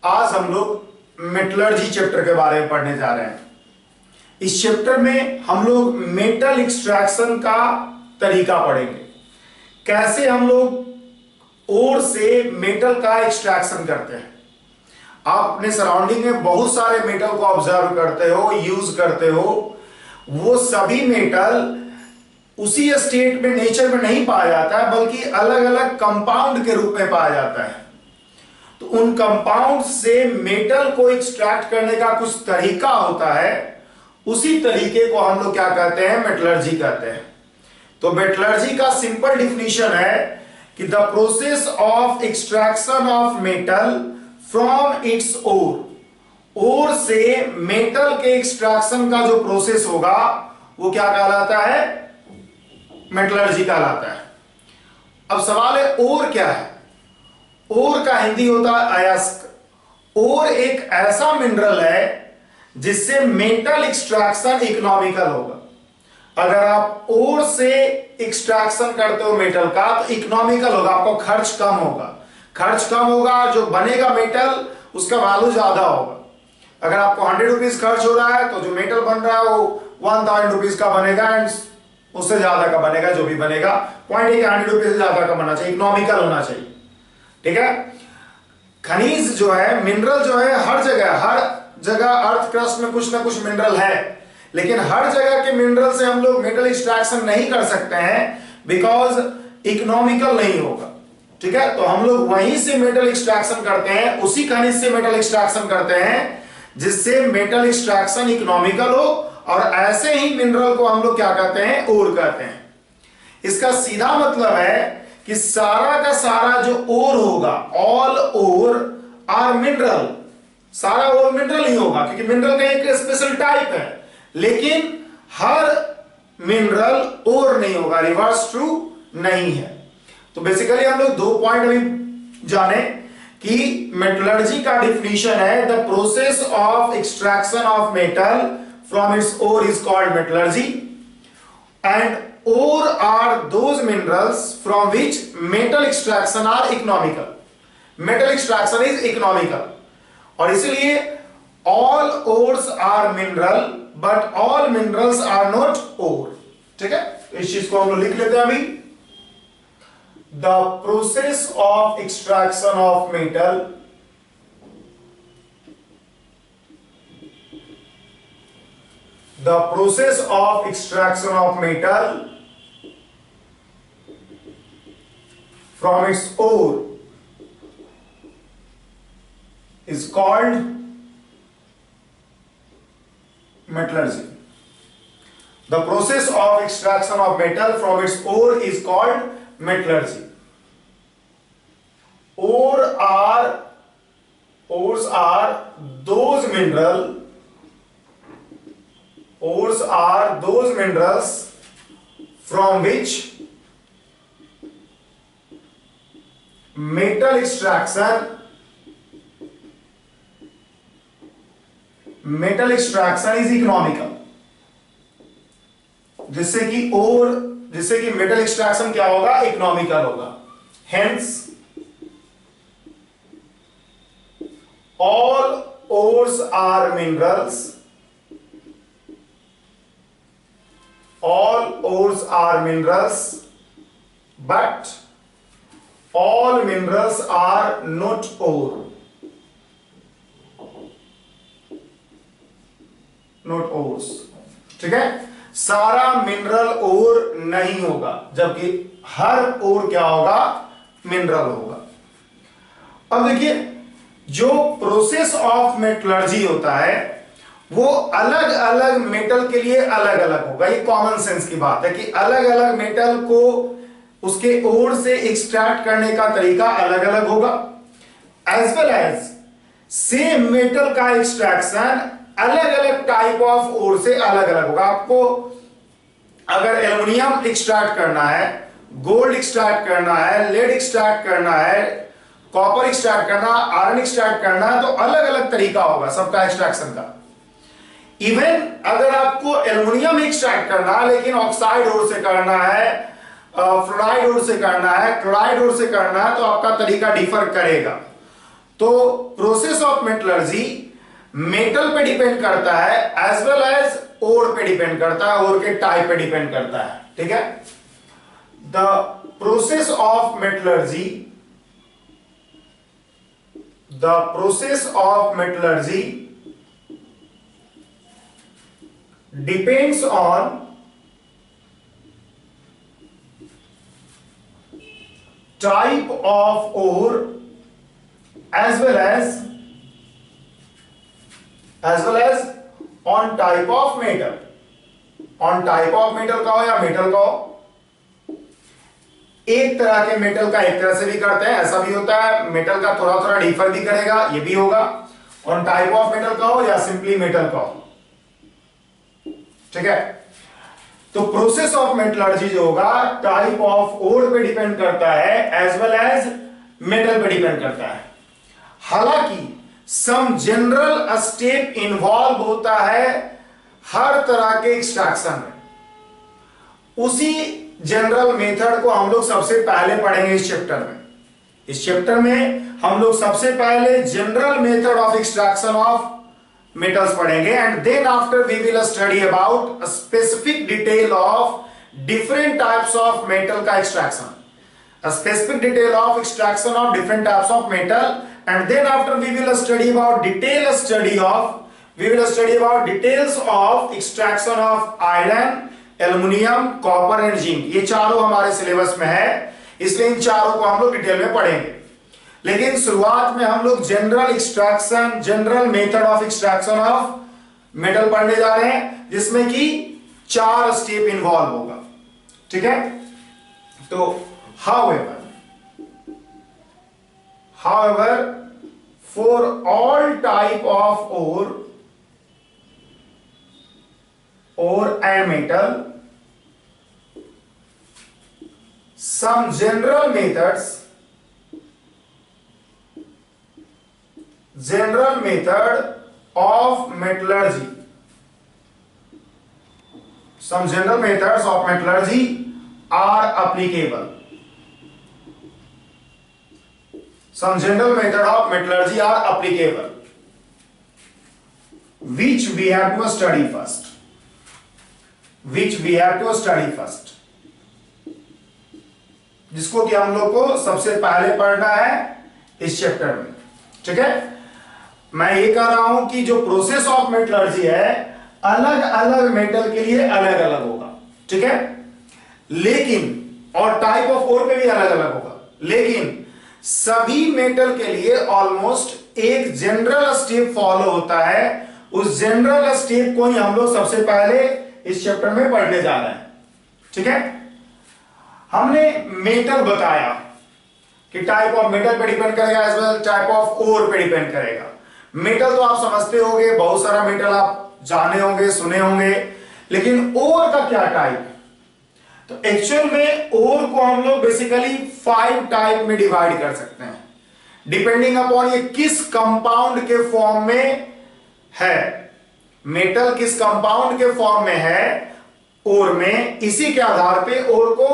आज हम लोग मेटलर्जी चैप्टर के बारे में पढ़ने जा रहे हैं। इस चैप्टर में हम लोग मेटल एक्सट्रैक्शन का तरीका पढ़ेंगे, कैसे हम लोग ओर से मेटल का एक्सट्रैक्शन करते हैं। आप अपने सराउंडिंग में बहुत सारे मेटल को ऑब्जर्व करते हो, यूज करते हो। वो सभी मेटल उसी स्टेट में नेचर में नहीं पाया जाता है, बल्कि अलग अलग कंपाउंड के रूप में पाया जाता है। तो उन कंपाउंड से मेटल को एक्सट्रैक्ट करने का कुछ तरीका होता है। उसी तरीके को हम लोग क्या कहते हैं? मेटलर्जी कहते हैं। तो मेटलर्जी का सिंपल डिफिनीशन है कि the process of extraction of metal from its ore से मेटल के एक्सट्रैक्शन का जो प्रोसेस होगा वो क्या कहलाता है? मेटलर्जी कहलाता है। अब सवाल है ओर क्या है? ओर का हिंदी होता है अयस्क। ओर एक ऐसा मिनरल है जिससे मेटल एक्सट्रैक्शन इकोनॉमिकल होगा। अगर आप ओर से एक्सट्रैक्शन करते हो मेटल का तो इकोनॉमिकल होगा, आपको खर्च कम होगा। खर्च कम होगा, जो बनेगा मेटल उसका वैल्यू ज्यादा होगा। अगर आपको 100 रुपीज खर्च हो रहा है तो जो मेटल बन रहा है वो 1000 रुपीज का बनेगा, एंड उससे ज्यादा का बनेगा। जो भी बनेगा पॉइंट 100 रुपीज से ज्यादा का बनना चाहिए, इकोनॉमिकल होना चाहिए। ठीक है। खनिज जो है, मिनरल जो है, हर जगह अर्थ क्रस्ट में कुछ ना कुछ मिनरल है, लेकिन हर जगह के मिनरल से हम लोग मेटल एक्सट्रैक्शन नहीं कर सकते हैं, बिकॉज इकोनॉमिकल नहीं होगा। ठीक है। तो हम लोग वहीं से मेटल एक्सट्रैक्शन करते हैं, उसी खनिज से मेटल एक्सट्रैक्शन करते हैं जिससे मेटल एक्सट्रैक्शन इकोनॉमिकल हो, और ऐसे ही मिनरल को हम लोग क्या कहते हैं? ओर कहते हैं। इसका सीधा मतलब है कि सारा का सारा जो ओर होगा, ऑल ओर आर मिनरल, सारा ओर मिनरल ही होगा, क्योंकि मिनरल का एक स्पेशल टाइप है, लेकिन हर मिनरल ओर नहीं होगा, रिवर्स ट्रू नहीं है। तो बेसिकली हम लोग 2 पॉइंट अभी जाने कि मेटलर्जी का डिफिनीशन है the process of extraction of metal from its ore is called metallurgy, and ore are those minerals from which metal extraction are economical. Metal extraction is economical. और इसलिए all ores are mineral but all minerals are not ore. ठीक है। इस चीज को हम लोग लिख लेते हैं अभी। The process of extraction of metal from its ore is called metallurgy. The process of extraction of metal from its ore is called metallurgy. Ores are those minerals from which metal extraction is economical. जिससे कि metal extraction क्या होगा? Economical होगा। Hence all ores are minerals. All ores are minerals, but all minerals are not ore. Not ores. ठीक है। सारा mineral ओर नहीं होगा, जबकि हर ओर क्या होगा? मिनरल होगा। अब देखिए, जो प्रोसेस ऑफ मेटलर्जी होता है वो अलग अलग मेटल के लिए अलग अलग होगा। ये कॉमन सेंस की बात है कि अलग अलग मेटल को उसके ओर से एक्सट्रैक्ट करने का तरीका अलग अलग होगा। As well as same metal का एक्सट्रैक्शन अलग अलग टाइप ऑफ ओर से अलग अलग होगा। आपको अगर एल्युमिनियम एक्सट्रैक्ट करना है, गोल्ड एक्सट्रैक्ट करना है, लेड एक्सट्रैक्ट करना है, कॉपर एक्सट्रैक्ट करना, आयरन एक्सट्रैक्ट करना है, तो अलग अलग तरीका होगा सबका एक्सट्रैक्शन का। इवन अगर आपको एल्युमिनियम एक्सट्रैक्ट करना है लेकिन ऑक्साइड ओर से करना है, फ्लोराइड ओर से करना है, क्लोराइड ओर से करना है, तो आपका तरीका डिफर करेगा। तो प्रोसेस ऑफ मेटलर्जी मेटल पे डिपेंड करता है एज वेल एज ओर पे डिपेंड करता है, ओर के टाइप पे डिपेंड करता है। ठीक है, the process of metallurgy, the process of metallurgy depends on type of ore as well as on type of metal, on type of metal का हो या मेटल का हो। एक तरह के मेटल का एक तरह से भी करते हैं, ऐसा भी होता है, मेटल का थोड़ा थोड़ा डिफर भी करेगा, ये भी होगा। ऑन टाइप ऑफ मेटल का हो या सिंपली मेटल का हो। ठीक है, तो प्रोसेस ऑफ मेटलर्जी जो होगा टाइप ऑफ ओर पे डिपेंड करता है एज वेल एज मेटल पे डिपेंड करता है। हालांकि सम जनरल स्टेप इन्वॉल्व होता है हर तरह के एक्सट्रैक्शन में। उसी जनरल मेथड को हम लोग सबसे पहले पढ़ेंगे इस चैप्टर में। इस चैप्टर में हम लोग सबसे पहले general method of extraction of metals पढ़ेंगे, and then after we will study about a specific detail of different types of metal का extraction, a specific detail of extraction of different types of metal, and then after we will study about details of extraction of iron, aluminium, copper and zinc. ये चारों हमारे syllabus में है, इसलिए इन चारों को हम लोग डिटेल में पढ़ेंगे। लेकिन शुरुआत में हम लोग general method of extraction of metal पढ़ने जा रहे हैं, जिसमें कि 4 स्टेप इन्वॉल्व होगा। ठीक है, तो however for all type of ore and metal, some general method of metallurgy, some general methods of metallurgy are applicable, some general method of metallurgy are applicable, which we have to study first, जिसको कि हम लोग को सबसे पहले पढ़ना है इस चैप्टर में। ठीक है, मैं ये कह रहा हूं कि जो प्रोसेस ऑफ मेटलर्जी है अलग अलग मेटल के लिए अलग अलग होगा। ठीक है, लेकिन और टाइप ऑफ ओर पे भी अलग अलग होगा, लेकिन सभी मेटल के लिए ऑलमोस्ट एक जनरल स्टेप फॉलो होता है। उस जनरल स्टेप को ही हम लोग सबसे पहले इस चैप्टर में पढ़ने जा रहे हैं। ठीक है, हमने मेटल बताया कि टाइप ऑफ मेटल पे डिपेंड करेगा as well type of ore पे डिपेंड करेगा। मेटल तो आप समझते होंगे, बहुत सारा मेटल आप जाने होंगे, सुने होंगे, लेकिन ओर का क्या टाइप है? तो एक्चुअल में ओर को हम लोग बेसिकली 5 टाइप में डिवाइड कर सकते हैं, डिपेंडिंग अपॉन ये किस कंपाउंड के फॉर्म में है। मेटल किस कंपाउंड के फॉर्म में है ओर में, इसी के आधार पे ओर को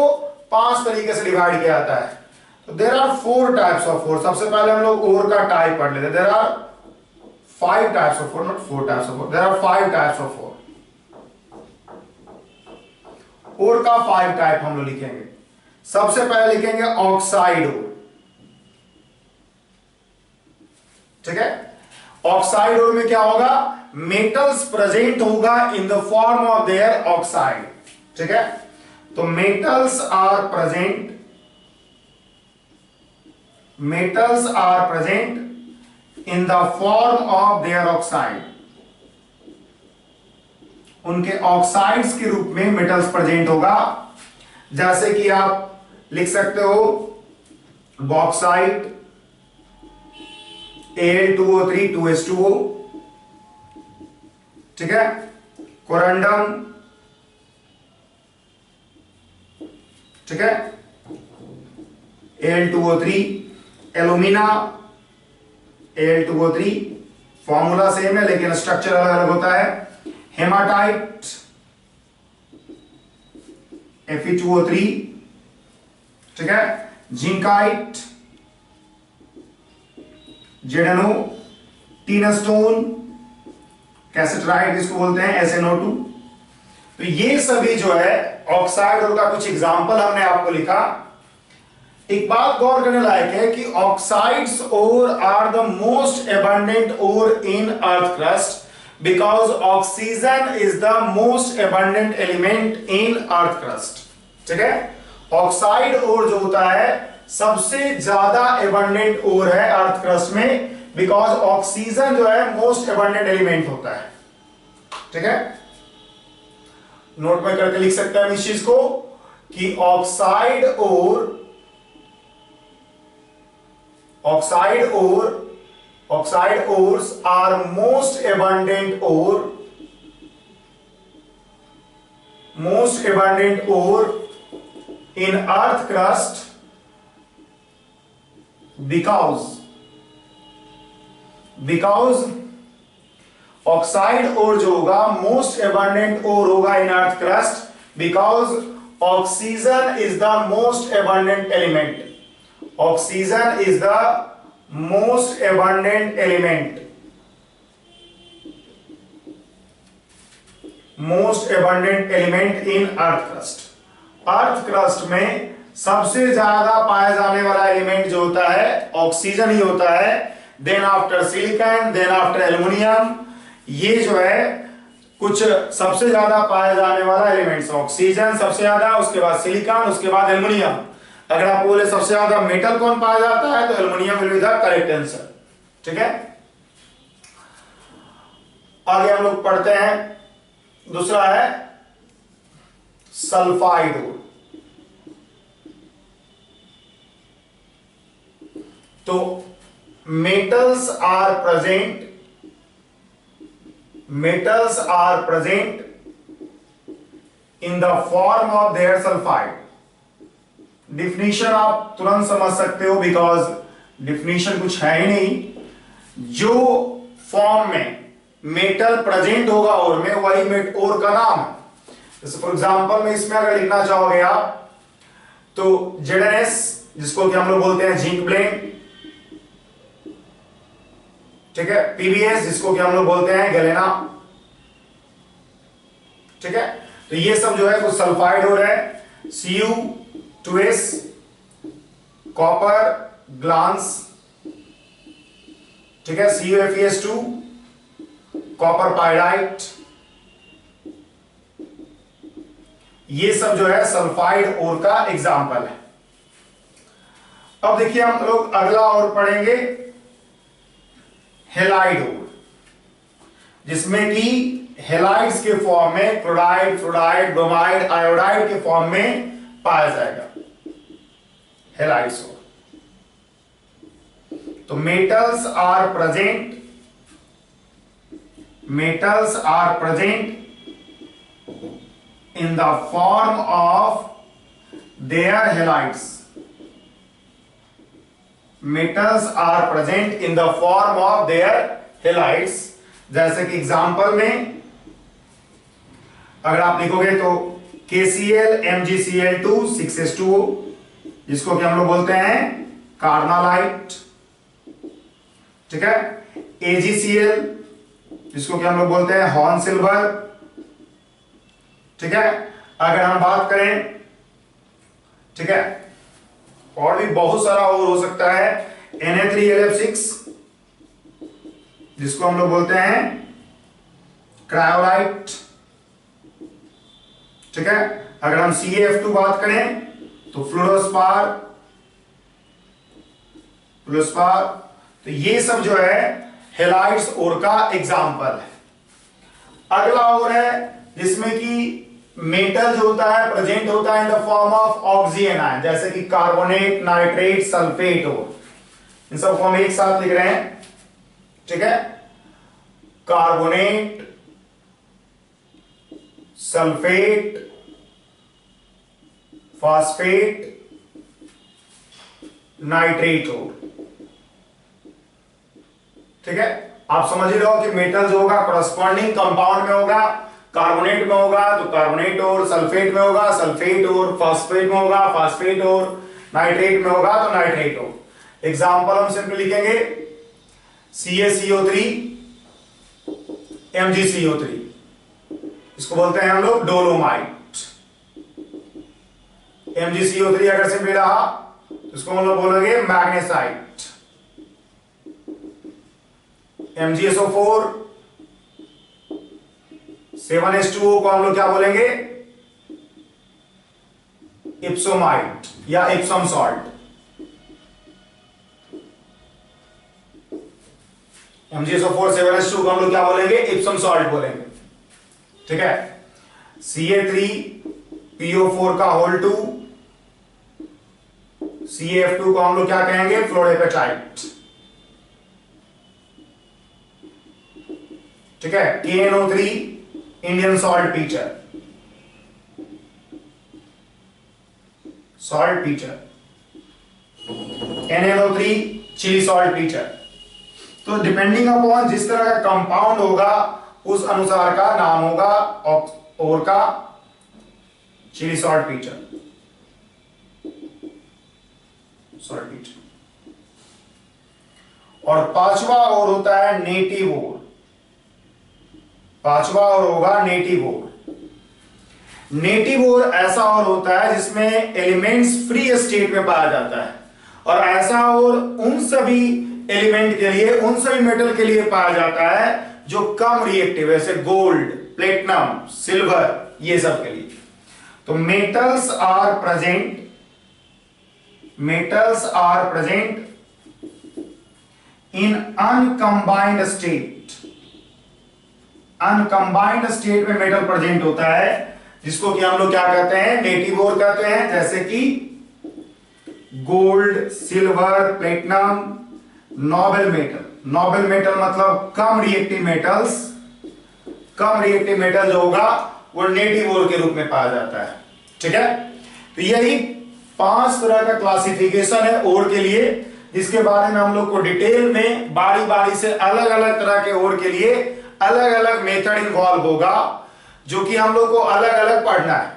5 तरीके से डिवाइड किया जाता है। तो there are 4 types of ore. सबसे पहले हम लोग ओर का टाइप पढ़ लेते हैं। There are 5 types of ore, not 4 types of ore, there are 5 types of ore. Ore का 5 टाइप हम लोग लिखेंगे। सबसे पहले लिखेंगे ऑक्साइड ओर। ठीक है, ऑक्साइड ओर में क्या होगा? मेटल्स प्रेजेंट होगा in the form of their oxide. ठीक है, तो metals are present in the form of their oxide. उनके ऑक्साइड्स के रूप में मेटल्स प्रेजेंट होगा। जैसे कि आप लिख सकते हो बॉक्साइट Al2O3 2H2O। ठीक है, कोरंडम, ठीक है, Al2O3, alumina Al2O3, formula same है लेकिन स्ट्रक्चर अलग अलग होता है। हेमाटाइट Fe2O3, ठीक है, जिंकाइट जेडनो, टीनस्टोन, कैसेटराइट जिसको बोलते हैं, SnO2। तो ये सभी जो है ऑक्साइड और का कुछ एग्जांपल हमने आपको लिखा। एक बात गौर करने लायक है कि oxides ore are the most abundant ore in earth crust because oxygen is the most abundant element in earth crust. ठीक है, ऑक्साइड ओर जो होता है सबसे ज्यादा एबंडेंट ओर है अर्थ क्रस्ट में, बिकॉज ऑक्सीजन जो है मोस्ट एबंडेंट एलिमेंट होता है। ठीक है, नोट में करके लिख सकते हैं इस चीज को कि oxide ores are most abundant ore in earth crust because oxide ore जो होगा मोस्ट एबंडेंट ओर होगा in earth crust because oxygen is the most abundant element. Oxygen is the most abundant element in earth crust. Earth crust में सबसे ज्यादा पाया जाने वाला element जो होता है ऑक्सीजन ही होता है। Then after silicon, then after aluminium. ये जो है कुछ सबसे ज्यादा पाया जाने वाला एलिमेंट्स, ऑक्सीजन सबसे ज्यादा, उसके बाद सिलिकॉन, उसके बाद एल्युमिनियम। अगर आप बोले सबसे ज्यादा मेटल कौन पाया जाता है तो aluminium will be the correct answer. ठीक है, आगे हम लोग पढ़ते हैं। दूसरा है सल्फाइड ओर। तो metals are present in the form of their sulfide। Definition आप तुरंत समझ सकते हो बिकॉज डिफिनीशन कुछ है ही नहीं। जो फॉर्म में मेटल प्रेजेंट होगा और में वही और का नाम है। जैसे फॉर एग्जांपल में इसमें अगर लिखना चाहोगे आप तो ZnS जिसको कि हम लोग बोलते हैं जिंक ब्लेंड। ठीक है, PbS जिसको कि हम लोग बोलते हैं गैलेना। ठीक है, तो ये सब जो है कुछ सल्फाइड हो रहा है। Cu2S, copper glance. ठीक है, CuFeS2, कॉपर पाइराइट। ये सब जो है सल्फाइड ओर का एग्जाम्पल है। अब देखिए हम लोग अगला और पढ़ेंगे हेलाइड ओर, जिसमें कि हेलाइड्स के फॉर्म में क्लोराइड, फ्लोराइड, ब्रोमाइड, आयोडाइड के फॉर्म में पाया जाएगा हेलाइड्स ओर। तो metals are present in the form of their halides। metals are present in the form of their halides। जैसे कि एग्जांपल में अगर आप लिखोगे तो KCl MgCl2 6H2O जिसको कि हम लोग बोलते हैं कार्नालाइट। ठीक है, AgCl जिसको कि हम लोग बोलते हैं हॉर्न सिल्वर। ठीक है, अगर हम बात करें, ठीक है, और भी बहुत सारा और हो सकता है Na3LF6 जिसको हम लोग बोलते हैं क्रायोलाइट। ठीक है, अगर हम CaF2 बात करें तो फ्लोरोस्पार। तो ये सब जो है हेलाइड्स ओर का एग्जाम्पल है। अगला और है जिसमें कि मेटल जो होता है प्रेजेंट होता है इन the form of oxygen ion, जैसे कि कार्बोनेट, नाइट्रेट, सल्फेट और इन सबको हम एक साथ लिख रहे हैं। ठीक है, कार्बोनेट, सल्फेट, फास्फेट, नाइट्रेट और। ठीक है, आप समझ ही रहो कि मेटल जो होगा करस्पॉन्डिंग कंपाउंड में होगा। कार्बोनेट में होगा तो कार्बोनेट और, सल्फेट में होगा सल्फेट और, फास्फेट में होगा फास्फेट और, नाइट्रेट में होगा तो नाइट्रेट और। एग्जांपल हम सिंपल लिखेंगे CaCO3 MgCO3, इसको बोलते हैं हम लोग डोलोमाइट। MgCO3 अगर सिंपली रहा तो इसको हम लोग बोलेंगे मैग्नेसाइट। MgSO4 7H2O को हम लोग क्या बोलेंगे? इप्सोमाइट या इप्सम सॉल्ट। MgSO4 7H2 को हम लोग क्या बोलेंगे? इप्सम सॉल्ट बोलेंगे। ठीक है। Ca3PO4 का होल 2, CaF2 को हम लोग क्या कहेंगे? फ्लोरेपेटाइट। ठीक है। KNO3 Indian saltpetre, saltpetre. NNO3 Chile saltpetre. तो डिपेंडिंग अपॉन जिस तरह का कंपाउंड होगा उस अनुसार का नाम होगा और का Chile saltpetre, saltpetre. और पांचवा और होता है नेटिव ओर। पांचवा और होगा नेटिव ओर। नेटिव ओर ऐसा और होता है जिसमें एलिमेंट्स फ्री स्टेट में पाया जाता है, और ऐसा और उन सभी एलिमेंट के लिए, उन सभी मेटल के लिए पाया जाता है जो कम रिएक्टिव है, जैसे गोल्ड, प्लेटिनम, सिल्वर, ये सब के लिए। तो metals are present in uncombined state. Uncombined state में मेटल प्रेजेंट होता है, जिसको कि हम लोग क्या कहते हैं? नेटिव ओर कहते हैं। जैसे कि gold, silver, platinum, Nobel metal. Nobel metal मतलब कम रिएक्टिव मेटल्स। कम रिएक्टिव मेटल जो होगा वो नेटिव ओर के रूप में पाया जाता है। ठीक है। तो यही 5 तरह का क्लासिफिकेशन है ओर के लिए, जिसके बारे में हम लोग को डिटेल में बारी बारी से अलग अलग तरह के ओर के लिए अलग अलग मेथड इन्वॉल्व होगा, जो कि हम लोग को अलग अलग पढ़ना है।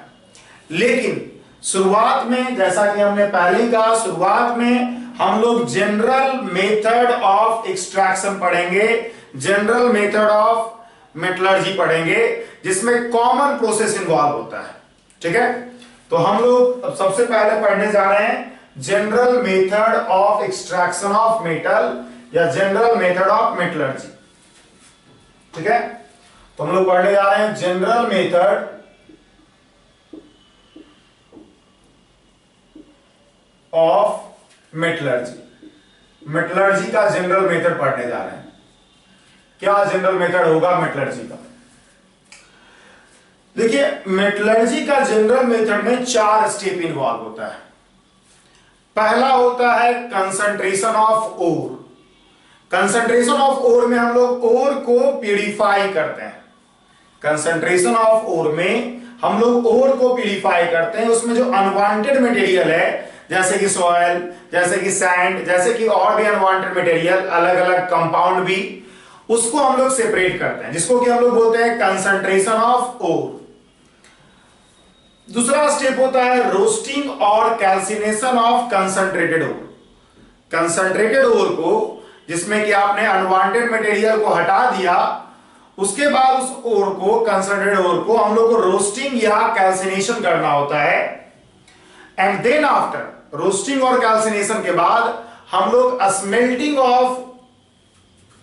लेकिन शुरुआत में, जैसा कि हमने पहले कहा, शुरुआत में हम लोग जनरल मेथड ऑफ एक्सट्रैक्शन पढ़ेंगे, जनरल मेथड ऑफ मेटलर्जी पढ़ेंगे, जिसमें कॉमन प्रोसेस इन्वॉल्व होता है। ठीक है। तो हम लोग अब सबसे पहले पढ़ने जा रहे हैं general method of extraction of metal या जनरल मेथड ऑफ मेटलर्जी। ठीक है। तो हम लोग पढ़ने जा रहे हैं general method of metallurgy. Metallurgy का जनरल मेथड पढ़ने जा रहे हैं। क्या जनरल मेथड होगा मेटलर्जी का? देखिए, मेटलर्जी का जनरल मेथड में 4 स्टेप इन्वॉल्व होता है। पहला होता है concentration of ore. Concentration of ore में हम लोग ओर को प्यूरिफाई करते हैं। कंसंट्रेशन ऑफ ओर में हम लोग ओर को प्यूरिफाई करते हैं। उसमें जो अनवांटेड मटेरियल है, जैसे कि सॉइल, जैसे कि सैंड, जैसे कि और भी अनवांटेड मटेरियल, अलग अलग कंपाउंड भी, उसको हम लोग सेपरेट करते हैं, जिसको कि हम लोग बोलते हैं कंसंट्रेशन ऑफ ओर। दूसरा स्टेप होता है रोस्टिंग और calcination of concentrated ore. Concentrated ore को, जिसमें कि आपने अनवांटेड मटेरियल को हटा दिया, उसके बाद उस ओर को, कंसंट्रेटेड ओर को हम लोग को रोस्टिंग या कैल्सिनेशन करना होता है। एंड देन आफ्टर रोस्टिंग और कैल्सिनेशन के बाद हम लोग स्मेल्टिंग ऑफ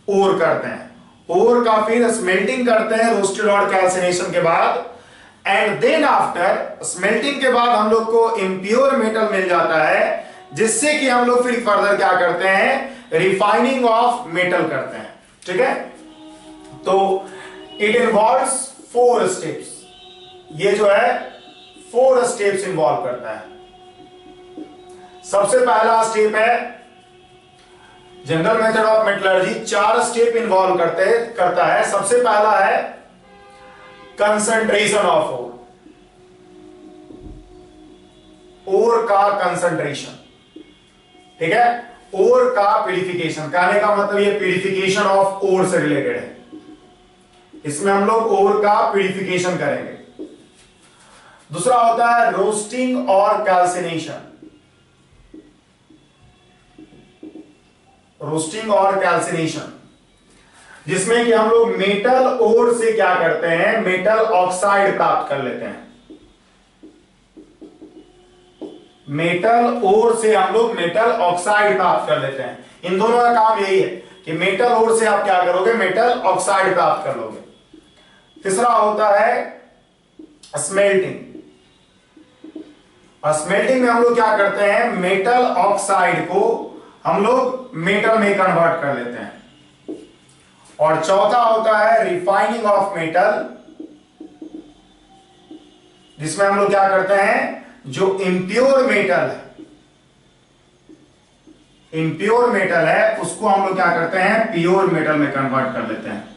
ओर करते हैं। ओर का फिर स्मेल्टिंग करते हैं रोस्टेड और कैल्सिनेशन के बाद। एंड देन आफ्टर स्मेल्टिंग के बाद हम लोग को इम्प्योर मेटल मिल जाता है, जिससे कि हम लोग फिर फर्दर क्या करते हैं? रिफाइनिंग ऑफ मेटल करते हैं। ठीक है। तो इट इन्वॉल्व्स 4 स्टेप्स। ये जो है 4 स्टेप्स इन्वॉल्व करता है। सबसे पहला स्टेप है general method of metallurgy, 4 step involve करता है। सबसे पहला है कंसंट्रेशन ऑफ ओर। ओर का कंसंट्रेशन। ठीक है। ओर का प्यूरिफिकेशन। कहने का मतलब ये प्यूरिफिकेशन ऑफ ओर से रिलेटेड है। इसमें हम लोग ओर का प्यूरिफिकेशन करेंगे। दूसरा होता है रोस्टिंग और कैल्सिनेशन। रोस्टिंग और कैल्सिनेशन जिसमें कि हम लोग मेटल ओर से क्या करते हैं, मेटल ऑक्साइड प्राप्त कर लेते हैं। मेटल ओर से हम लोग मेटल ऑक्साइड प्राप्त कर लेते हैं। इन दोनों का काम यही है कि मेटल ओर से आप क्या करोगे, मेटल ऑक्साइड प्राप्त कर लोगे। तीसरा होता है स्मेल्टिंग। और स्मेल्टिंग में हम लोग क्या करते हैं, मेटल ऑक्साइड को हम लोग मेटल में कन्वर्ट कर लेते हैं। और चौथा होता है रिफाइनिंग ऑफ मेटल, जिसमें हम लोग क्या करते हैं, जो इम्प्योर मेटल है, इम्प्योर मेटल है, उसको हम लोग क्या करते हैं, प्योर मेटल में कन्वर्ट कर लेते हैं।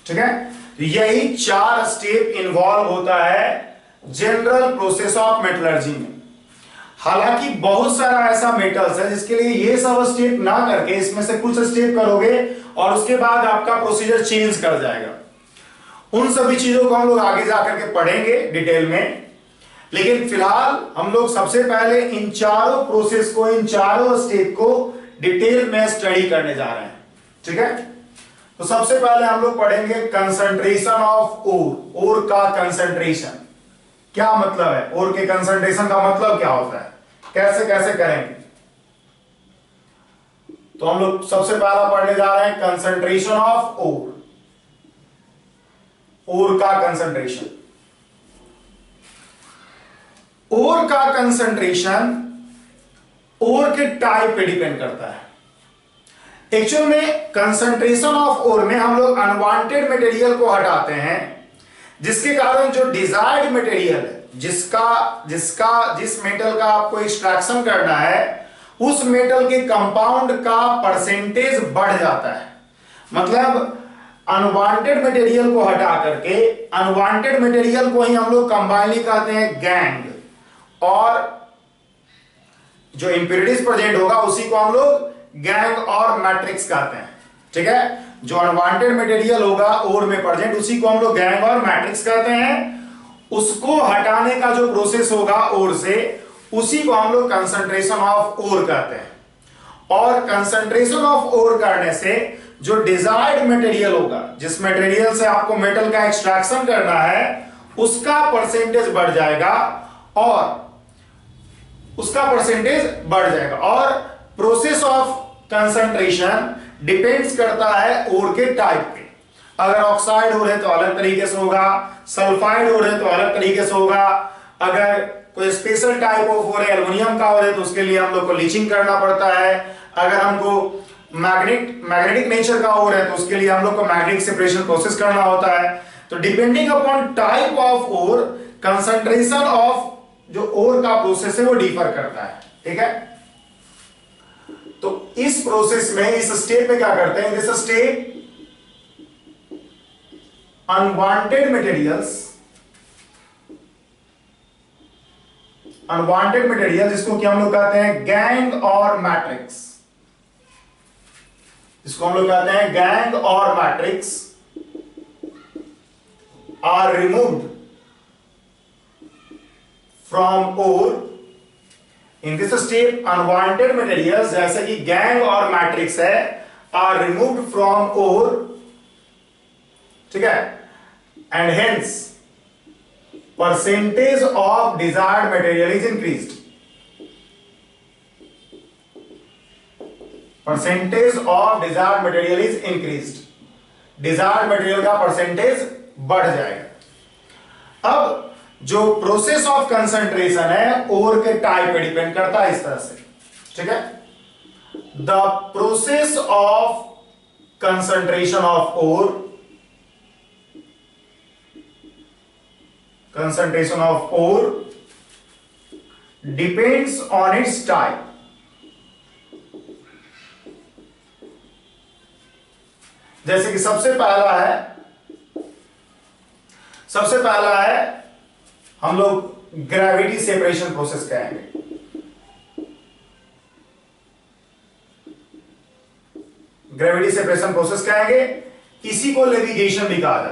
ठीक है, तो यही 4 स्टेप इन्वॉल्व होता है जनरल प्रोसेस ऑफ मेटलर्जी में। हालांकि बहुत सारा ऐसा मेटल्स है जिसके लिए ये सब स्टेप ना करके इसमें से कुछ स्टेप करोगे और उसके बाद आपका प्रोसीजर चेंज कर जाएगा। उन सभी चीजों को हम लोग आगे जाकर के पढ़ेंगे डिटेल में, लेकिन फिलहाल हम लोग सबसे पहले इन चारों प्रोसेस को, इन चारों स्टेप को डिटेल में स्टडी करने जा रहे हैं। ठीक है, तो सबसे पहले हम लोग पढ़ेंगे कंसंट्रेशन ऑफ ओर। ओर का कंसंट्रेशन क्या मतलब है, ओर के कंसंट्रेशन का मतलब क्या होता है, कैसे कैसे करेंगे। तो हम लोग सबसे पहला पढ़ने जा रहे हैं कंसंट्रेशन ऑफ ओर। ओर का कंसंट्रेशन, ओर का कंसंट्रेशन ओर के टाइप पे डिपेंड करता है। एक्चुअल में कंसंट्रेशन ऑफ ओर में हम लोग अनवांटेड मटेरियल को हटाते हैं, जिसके कारण जो डिजायर्ड मटेरियल है, जिस मेटल का आपको एक्सट्रैक्शन करना है, उस मेटल के कंपाउंड का परसेंटेज बढ़ जाता है। मतलब अनवांटेड मटेरियल को हटा करके अनवांटेड मटेरियल को ही हम लोग कंबाइनली कहते हैं गैंग, और जो इंप्योरिटीज प्रेजेंट होगा उसी को हम लोग गैंग और मैट्रिक्स कहते हैं। ठीक है, जो अनवांटेड मटेरियल होगा ओर में प्रेजेंट उसी को हम लोग गैंग और मैट्रिक्स कहते हैं। उसको हटाने का जो प्रोसेस होगा ओर से, उसी को हम लोग कंसंट्रेशन ऑफ ओर कहते हैं। और कंसंट्रेशन ऑफ ओर करने से जो डिजायर्ड मटेरियल होगा, जिस मटेरियल से आपको मेटल का एक्सट्रैक्शन करना है, उसका परसेंटेज बढ़ जाएगा और और प्रोसेस ऑफ कंसंट्रेशन डिपेंड्स करता है ओर के टाइप पे। अगर ऑक्साइड ओर है तो अलग तरीके से होगा, सल्फाइड ओर है तो अलग तरीके से होगा, अगर कोई स्पेशल टाइप ऑफ ओर है, एल्युमिनियम का ओर है, तो उसके लिए हम लोग को लीचिंग करना पड़ता है। अगर हमको मैग्नेटिक नेचर का ओर है तो उसके लिए हम लोग को मैग्नेटिक सेपरेशन प्रोसेस करना होता है। तो depending upon type of ore, concentration of जो ओर का प्रोसेस है वो डिफर करता है। ठीक है, तो इस प्रोसेस में, इस स्टेप में क्या करते हैं, दिस स्टेप अनवांटेड मटेरियल जिसको कि हम लोग कहते हैं गैंग और matrix, are removed from ore. In this step unwanted materials जैसे कि गैंग और मैट्रिक्स है, आर रिमूव्ड फ्रॉम ओर। ठीक है, and hence percentage of desired material is increased. Desired material का परसेंटेज बढ़ जाएगा। अब जो प्रोसेस ऑफ कंसंट्रेशन है ओर के टाइप पे डिपेंड करता है, इस तरह से। ठीक है, the process of concentration of ore depends on its type. जैसे कि सबसे पहला है हम लोग ग्रेविटी सेपरेशन प्रोसेस कहेंगे। इसी को लेविगेशन भी कहा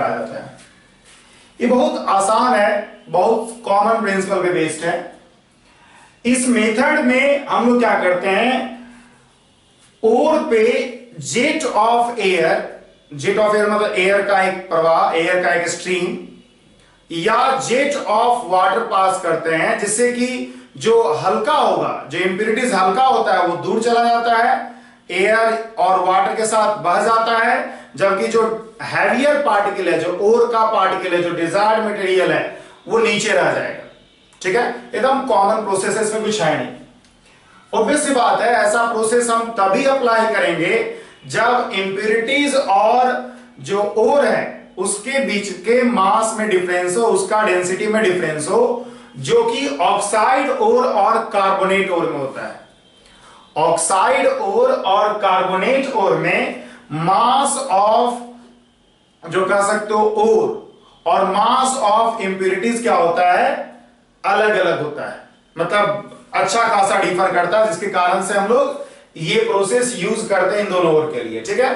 जाता है। ये बहुत आसान है, बहुत कॉमन प्रिंसिपल पे बेस्ड है। इस मेथड में हम लोग क्या करते हैं, पे जेट ऑफ एयर मतलब एयर का एक प्रवाह, एयर का एक स्ट्रीम या जेट ऑफ वाटर पास करते हैं, जिससे कि जो हल्का होगा, जो इंप्योरिटीज हल्का होता है वो दूर चला जाता है, एयर और वाटर के साथ बह जाता है, जबकि जो हैवियर पार्टिकल है, जो ओर का पार्टिकल है, जो डिजायर्ड मटेरियल है, वो नीचे रह जाएगा। ठीक है, एकदम कॉमन प्रोसेस है, इसमें कुछ है नहीं। ऑब्वियस सी बात है, ऐसा प्रोसेस हम तभी अप्लाई करेंगे जब इंप्योरिटीज और जो ओर है उसके बीच के मास में डिफरेंस हो, उसका डेंसिटी में डिफरेंस हो, जो कि ऑक्साइड ओर और कार्बोनेट ओर में होता है। ऑक्साइड ओर और कार्बोनेट ओर में मास ऑफ, जो कह सकते हो, ओर और मास ऑफ इंप्योरिटीज क्या होता है, अलग अलग होता है, मतलब अच्छा खासा डिफर करता है, जिसके कारण से हम लोग ये प्रोसेस यूज करते हैं इन दोनों ओर के लिए। ठीक है,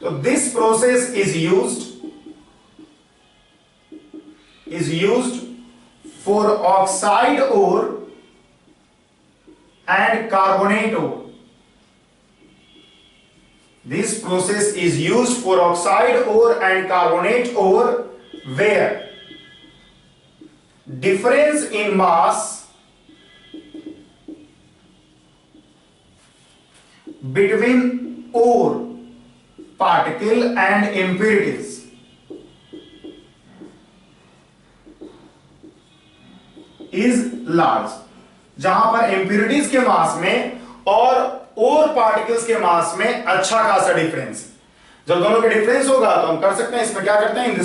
तो this process is used for oxide ore and carbonate ore. This process is used for oxide ore and carbonate ore where difference in mass between ore particle and impurities is large। जहां पर impurities के मास में और और particles के मास में अच्छा खासा डिफरेंस। जब दोनों के डिफरेंस होगा तो हम कर सकते हैं, इसमें क्या करते हैं, इन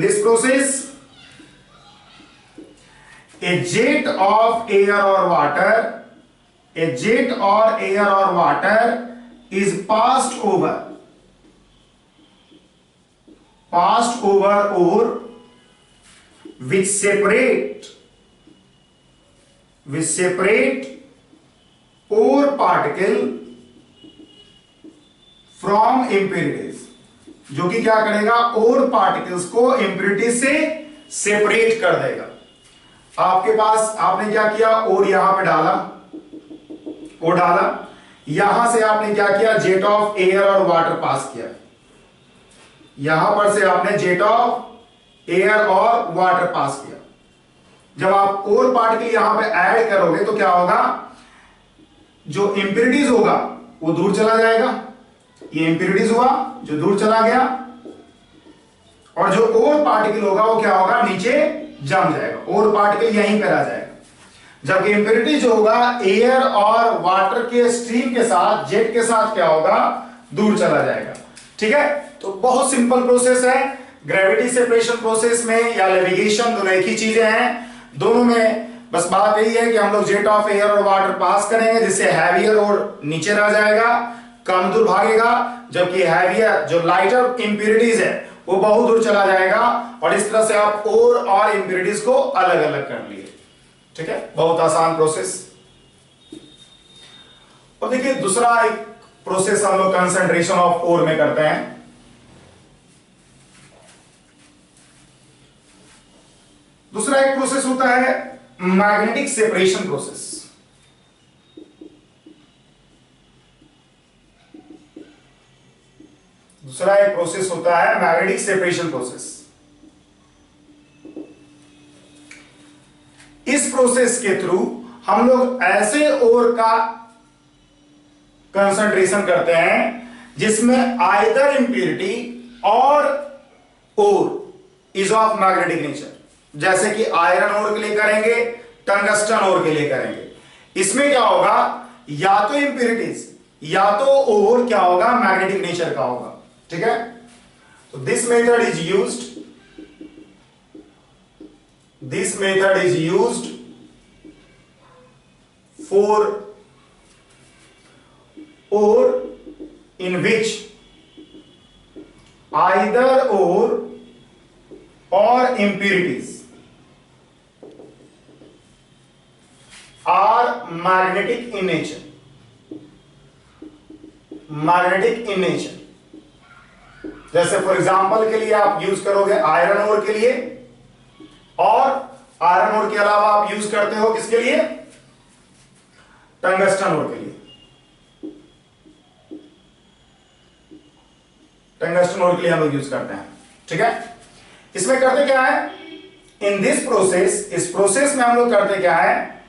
this process A jet of air और वाटर इज पास्ड ओवर और which separate ore particle from impurities, जो कि क्या करेगा, ओर पार्टिकल्स को इंप्योरिटीज से सेपरेट कर देगा। आपके पास, आपने क्या किया, ओर यहां पे डाला, यहां से आपने क्या किया, जेट ऑफ एयर और वाटर पास किया, यहां पर से आपने जेट ऑफ एयर और वाटर पास किया। जब आप ओर पार्टिकल यहां पे ऐड करोगे तो क्या होगा, जो इंप्योरिटीज होगा वो दूर चला जाएगा, ये इंप्योरिटीज हुआ जो दूर चला गया, और जो ओर पार्टिकल होगा वो क्या होगा, नीचे जम जाएगा, ओर पार्टिकल यहीं पे रह जाएगा। जबकि इंप्योरिटीज जो होगा एयर और वाटर के स्ट्रीम के साथ, जेट के साथ क्या होगा, दूर चला जाएगा। ठीक है, तो बहुत सिंपल प्रोसेस है। ग्रेविटी सेपरेशन प्रोसेस में या लेविगेशन, दोनों एक ही चीजें हैं। दोनों में बस बात यही है कि हम लोग जेट ऑफ एयर और वाटर पास करेंगे, जिससे हैवियर और नीचे रह जाएगा, कम दूर भागेगा, जबकि हैवियर जो लाइटर इंप्योरिटीज है वो बहुत दूर चला जाएगा। और इस तरह से आप ओर और इंप्योरिटीज को अलग अलग कर लिए। ठीक है, बहुत आसान प्रोसेस। और देखिए, दूसरा एक प्रोसेस हम लोग कंसंट्रेशन ऑफ ओर में करते हैं। दूसरा एक प्रोसेस होता है मैग्नेटिक सेपरेशन प्रोसेस। दूसरा एक प्रोसेस होता है मैग्नेटिक सेपरेशन प्रोसेस। इस प्रोसेस के थ्रू हम लोग ऐसे ओर का कंसंट्रेशन करते हैं जिसमें आइदर इंप्योरिटी और ore is of magnetic nature. जैसे कि आयरन ओर के लिए करेंगे, टंगस्टन ओर के लिए करेंगे। इसमें क्या होगा, या तो इंप्योरिटीज या तो ओर क्या होगा, मैग्नेटिक नेचर का होगा। ठीक है, तो this method is used for ore in which either ore और impurities are magnetic in nature। जैसे फॉर एग्जांपल के लिए आप यूज करोगे आयरन ओर के लिए, और आयरन ओर के अलावा आप यूज करते हो किसके लिए, टंगस्टन ओर के लिए। कंस्ट्रक्शन ओर के लिए हम लोग यूज करते हैं। ठीक है, इसमें करते क्या है, इन दिस प्रोसेस, इस प्रोसेस में हम लोग करते क्या है,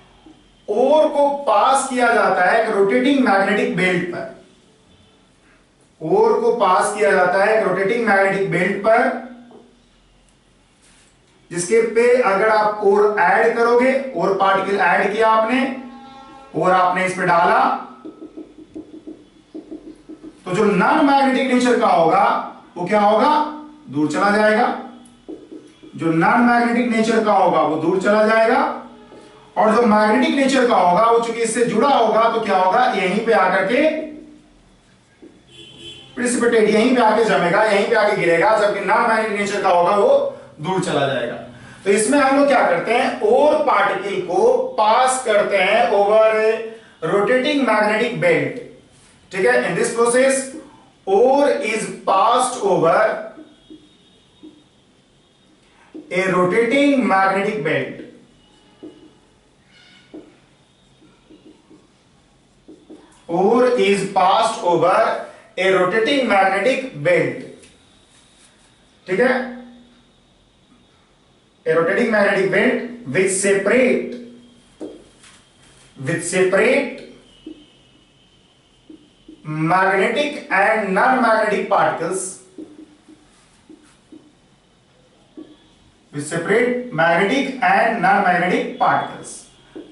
ओर को पास किया जाता है एक रोटेटिंग मैग्नेटिक बेल्ट पर। ओर को पास किया जाता है एक रोटेटिंग मैग्नेटिक बेल्ट पर, जिसके पे अगर आप ओर ऐड करोगे, ओर पार्टिकल ऐड किया आपने, और आपने इस पे डाला, तो जो नॉन मैग्नेटिक नेचर का होगा वो क्या होगा, दूर चला जाएगा। जो नॉन मैग्नेटिक नेचर का होगा वो दूर चला जाएगा, और जो मैग्नेटिक नेचर का होगा वो चूंकि इससे जुड़ा होगा तो क्या होगा, यहीं पे आकर के प्रिसिपिटेट, यहीं पे आके जमेगा, यहीं पे आके गिरेगा, जबकि नॉन मैग्नेटिक नेचर का होगा वो दूर चला जाएगा। तो इसमें हम लोग क्या करते हैं, ओर पार्टिकल को पास करते हैं ओवर रोटेटिंग मैग्नेटिक बेल्ट। ठीक है, in this process ore is passed over a rotating magnetic belt. Ore is passed over a rotating magnetic belt. ठीक है, a rotating magnetic belt which separate magnetic and non-magnetic particles, which separate magnetic and non-magnetic particles.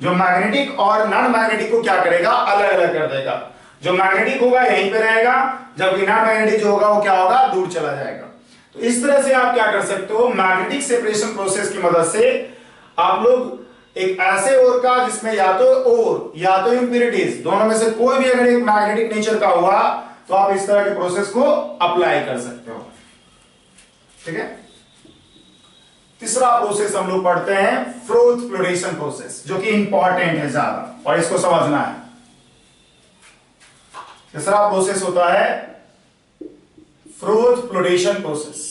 जो magnetic और non magnetic को क्या करेगा, अलग अलग कर देगा। जो मैग्नेटिक होगा यहीं पे रहेगा, जबकि नॉन मैग्नेटिक जो होगा वो क्या होगा, दूर चला जाएगा। तो इस तरह से आप क्या कर सकते हो, मैग्नेटिक सेपरेशन प्रोसेस की मदद से आप लोग एक ऐसे ओर का जिसमें या तो ओर या तो इंप्यूरिटीज, दोनों में से कोई भी अगर एक मैग्नेटिक नेचर का हुआ तो आप इस तरह के प्रोसेस को अप्लाई कर सकते हो। ठीक है, तीसरा प्रोसेस हम लोग पढ़ते हैं फ्रोथ फ्लोरेशन प्रोसेस, जो कि इंपॉर्टेंट है ज्यादा और इसको समझना है। तीसरा प्रोसेस होता है फ्रोथ फ्लोरेशन प्रोसेस।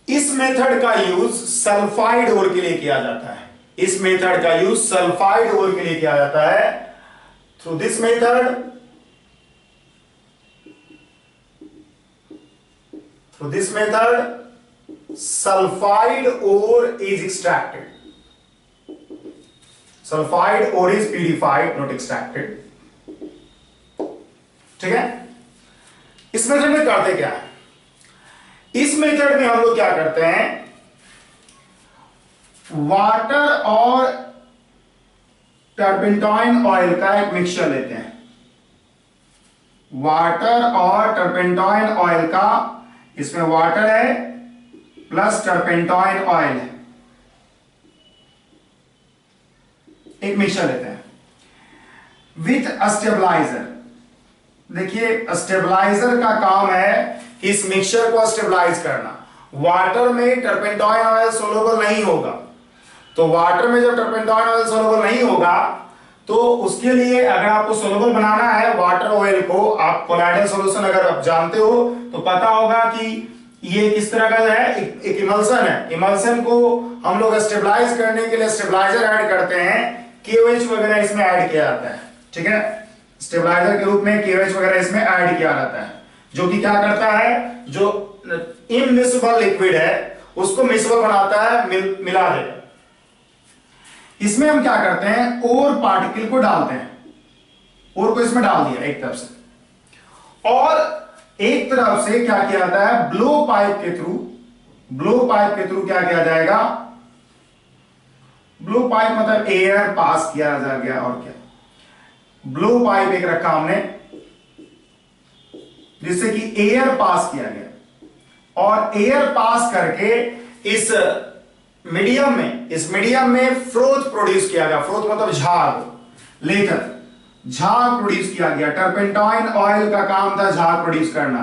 इस मेथड का यूज सल्फाइड ओर के लिए किया जाता है। इस मेथड का यूज सल्फाइड ओर के लिए किया जाता है। Through this method, so this method sulfide ore is extracted. Sulfide ore is purified, not extracted. ठीक है, इस मेथड में करते क्या है, इस मेथड में हम लोग क्या करते हैं, वाटर और टर्पेंटाइन ऑयल का एक मिक्सचर लेते हैं। वाटर और टर्पेंटाइन ऑयल का, इसमें वाटर है प्लस टर्पेंटाइन ऑयल है, एक मिक्सचर लेते हैं विथ स्टेबलाइजर। देखिए, स्टेबलाइजर का काम है इस मिक्सचर को स्टेबलाइज करना। वाटर में टर्पेंटाइन ऑयल सोलुबल नहीं होगा, तो वाटर में जब टर्पेंटाइन ऑयल सोलुबल नहीं होगा तो उसके लिए अगर आपको सोलुबल बनाना है वाटर ऑयल को, आप कोलाइडल सॉल्यूशन अगर आप जानते हो तो पता होगा कि ये किस तरह का है, एक इमल्सन है। इमल्सन को हम लोग स्टेबलाइज करने के लिए स्टेबलाइजर ऐड करते हैं, KOH वगैरह इसमें ऐड किया जाता है। ठीक है, स्टेबलाइजर के रूप में KOH वगैरह इसमें ऐड किया जाता है, जो कि क्या करता है, जो इमिसिबल लिक्विड है उसको मिसिबल बनाता है, मिला देता है। इसमें हम क्या करते हैं, ओर पार्टिकल को डालते हैं, ओर को इसमें डाल दिया एक तरफ से, और एक तरफ से क्या किया जाता है, ब्लो पाइप के थ्रू, ब्लो पाइप के थ्रू क्या किया जाएगा, ब्लो पाइप मतलब एयर पास किया जा गया, और क्या, ब्लो पाइप एक रखा हमने जिससे कि एयर पास किया गया, और एयर पास करके इस मीडियम में फ्रोथ प्रोड्यूस किया गया। फ्रोथ मतलब झाग, लेकर झाग प्रोड्यूस किया गया। टर्पेंटाइन ऑयल का काम था झाग प्रोड्यूस करना।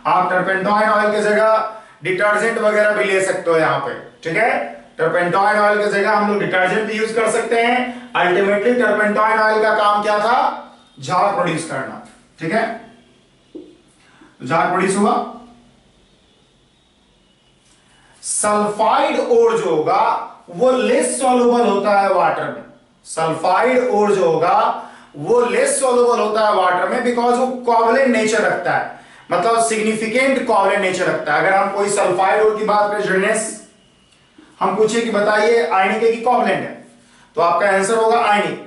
आप टर्पेंटाइन ऑयल की जगह डिटर्जेंट वगैरह भी ले सकते हो यहां पे। ठीक है, टर्पेंटाइन ऑयल की जगह हम लोग डिटर्जेंट भी यूज कर सकते हैं। अल्टीमेटली टर्पेंटाइन ऑयल का काम क्या था, झाग प्रोड्यूस करना। ठीक है, झाग प्रोड्यूस हुआ। सल्फाइड ओर जो होगा वो लेस सॉल्युबल होता है वाटर में। सल्फाइड ओर जो होगा वो लेस सोलुबल होता है वाटर में, बिकॉज वो कोवलेंट नेचर रखता है, मतलब सिग्निफिकेंट कोवलेंट नेचर रखता है। अगर हम कोई सल्फाइड ओर की बात करें स्टूडेंट्स, हम पूछे कि बताइए आयनिक है कि कोवलेंट है, तो आपका आंसर होगा आयनिक।